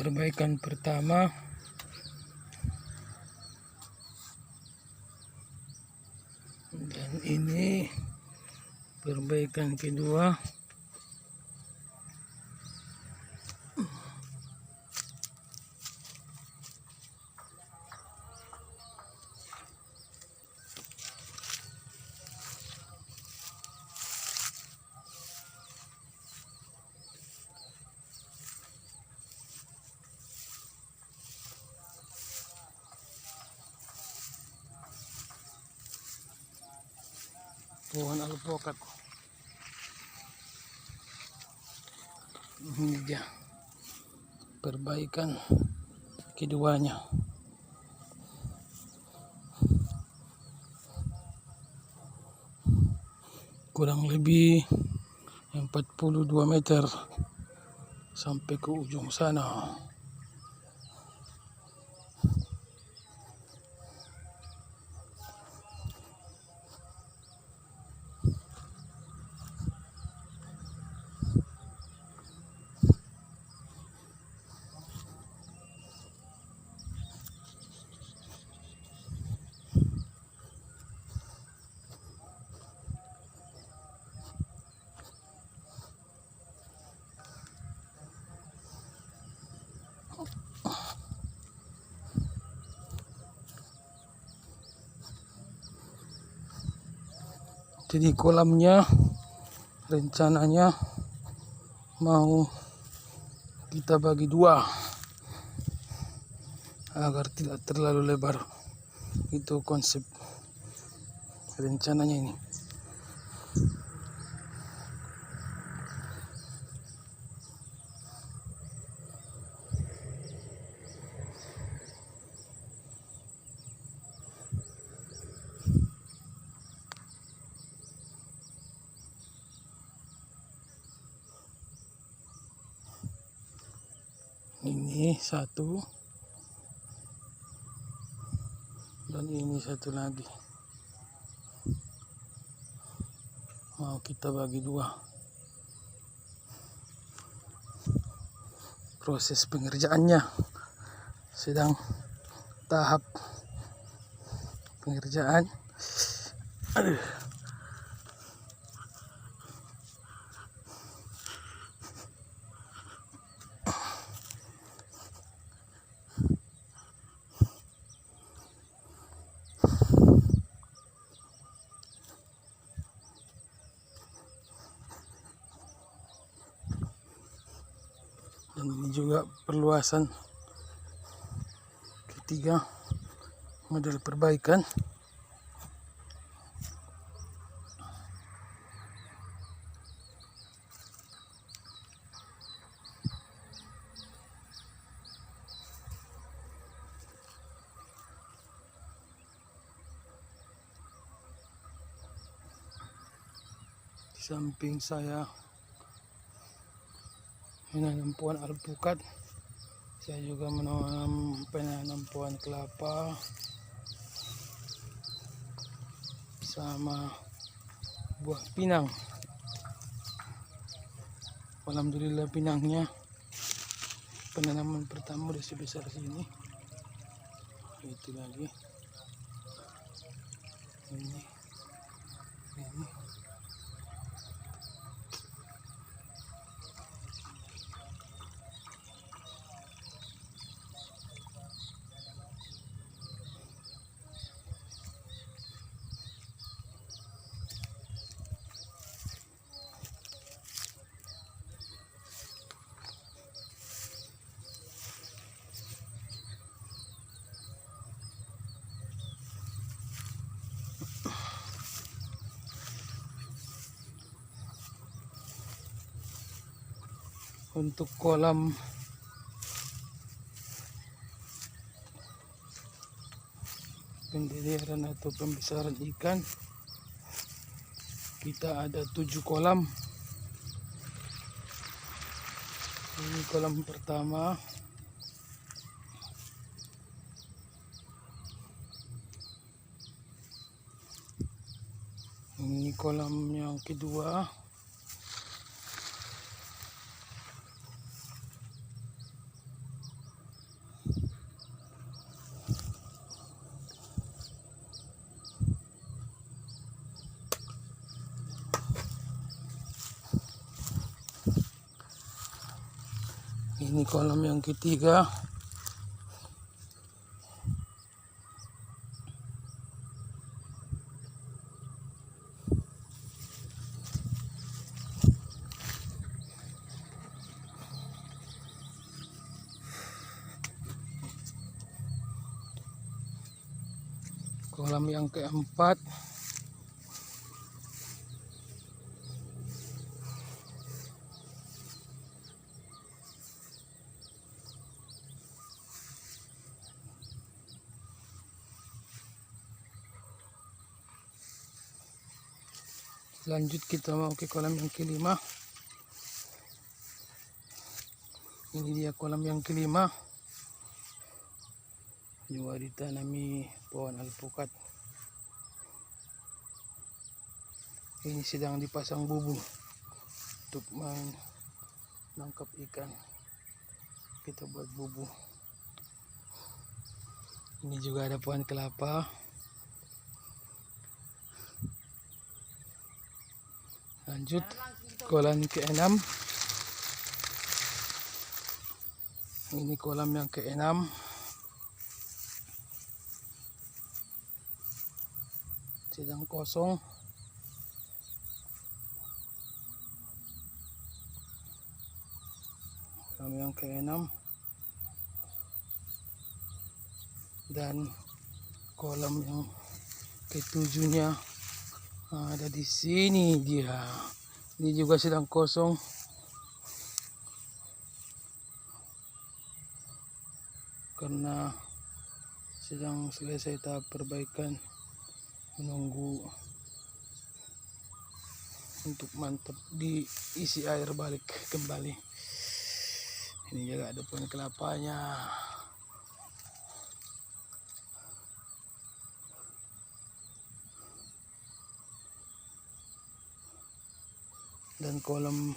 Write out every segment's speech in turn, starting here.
perbaikan pertama, dan ini perbaikan kedua. Pohon alpukat. Ini dia perbaikan keduanya. Kurang lebih 42 meter sampai ke ujung sana. Jadi kolamnya rencananya mau kita bagi dua agar tidak terlalu lebar. Itu konsep rencananya ini. Ini satu dan ini satu lagi mau kita bagi dua. Proses pengerjaannya sedang tahap pengerjaan. Aduh. Dan ini juga perluasan ketiga model perbaikan. Di samping saya menanam pohon alpukat, saya juga penanam pohon kelapa sama buah pinang. Alhamdulillah pinangnya penanaman pertama udah sebesar sini. Itu lagi ini. Untuk kolam pendiliran atau pembesaran ikan, kita ada 7 kolam. Ini kolam pertama, ini kolam yang kedua, Ini kolam yang ketiga. Kolam yang keempat. Lanjut kita mau ke kolam yang kelima. Ini dia kolam yang kelima. Juga ditanami pohon alpukat. Ini sedang dipasang bubu untuk menangkap ikan. Kita buat bubu. Ini juga ada pohon kelapa. Lanjut kolam ke-6. Ini kolam yang ke-6. Sedang kosong. Kolam yang ke-6. Dan kolam yang ke-7-nya ada di sini dia. Ini juga sedang kosong. Karena sedang selesai tahap perbaikan, menunggu untuk mantap diisi air balik kembali. Ini juga ada pohon kelapanya. Dan kolam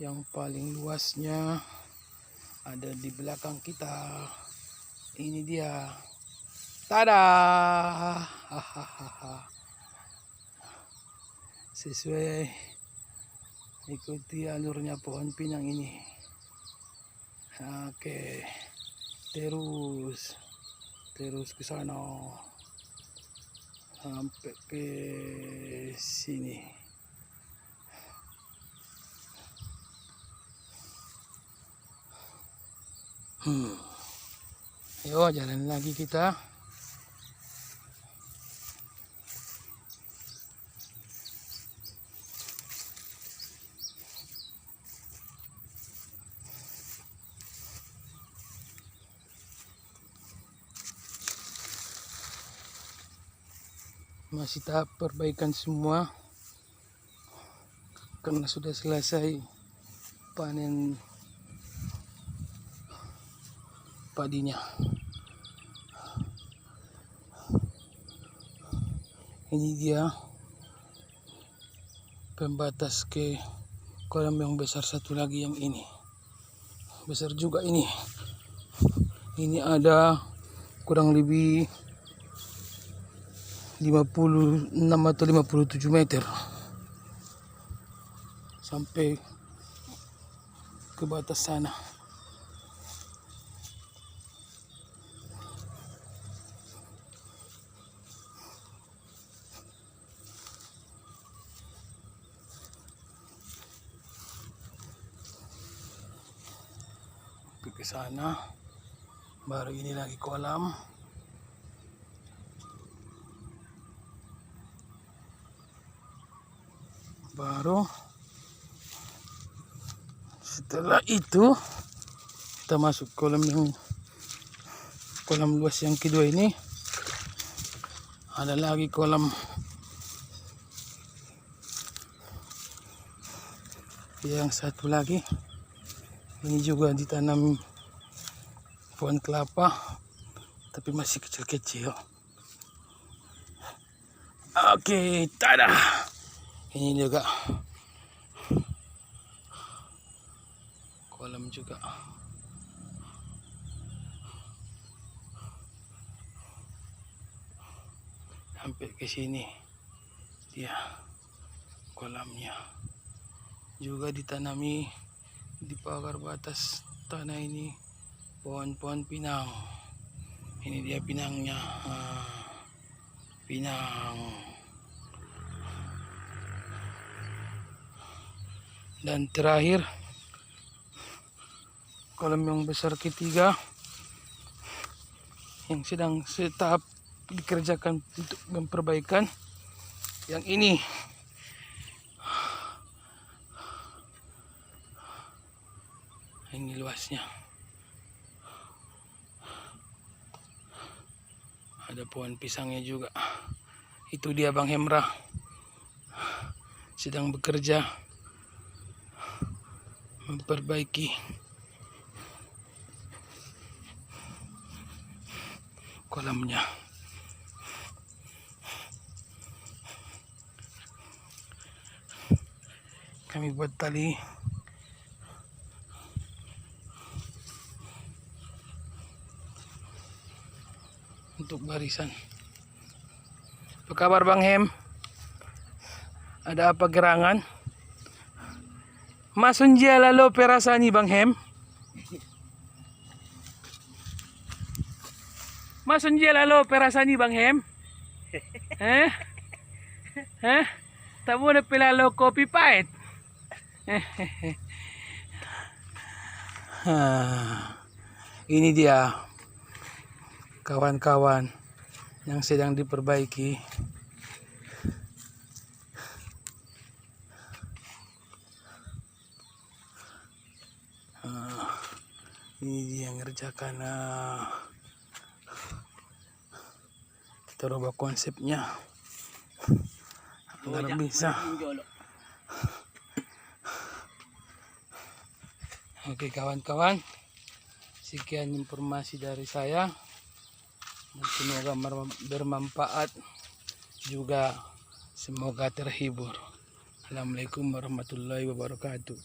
yang paling luasnya ada di belakang kita. Ini dia. Tada! Hahaha. Sesuai ikuti alurnya pohon pinang ini. Oke. Terus ke sana sampai ke sini. Ayo jalan lagi kita. Masih tahap perbaikan semua karena sudah selesai panen padinya. Ini dia pembatas ke kolam yang besar satu lagi, yang ini besar juga. Ini ada kurang lebih 56 atau 57 meter sampai ke batas sana. Ke sana, baru ini lagi kolam. Baru setelah itu kita masuk kolam luas yang kedua. Ini ada lagi kolam yang satu lagi. Ini juga ditanam pohon kelapa, tapi masih kecil-kecil. Oke, tada. Ini juga kolam juga. Sampai ke sini dia kolamnya. Juga ditanami di pagar batas tanah ini pohon-pohon pinang. Ini dia pinangnya, pinang. Dan terakhir kolam yang besar ketiga yang sedang tahap dikerjakan untuk memperbaikan. Yang ini luasnya, ada pohon pisangnya juga. Itu dia Bang Hemra sedang bekerja memperbaiki kolamnya. Kami buat tali untuk barisan. Apa kabar Bang Hem? Ada apa gerangan? Masunjia lalo perasani Bang Hem? Masunjia lalo perasani Bang Hem? Tamu na pilalo kopi pahit. Ini dia kawan-kawan yang sedang diperbaiki. Ini dia yang ngerjakan. Kita rubah konsepnya agar bisa. Oke kawan-kawan, sekian informasi dari saya. Semoga bermanfaat juga, semoga terhibur. Assalamualaikum warahmatullahi wabarakatuh.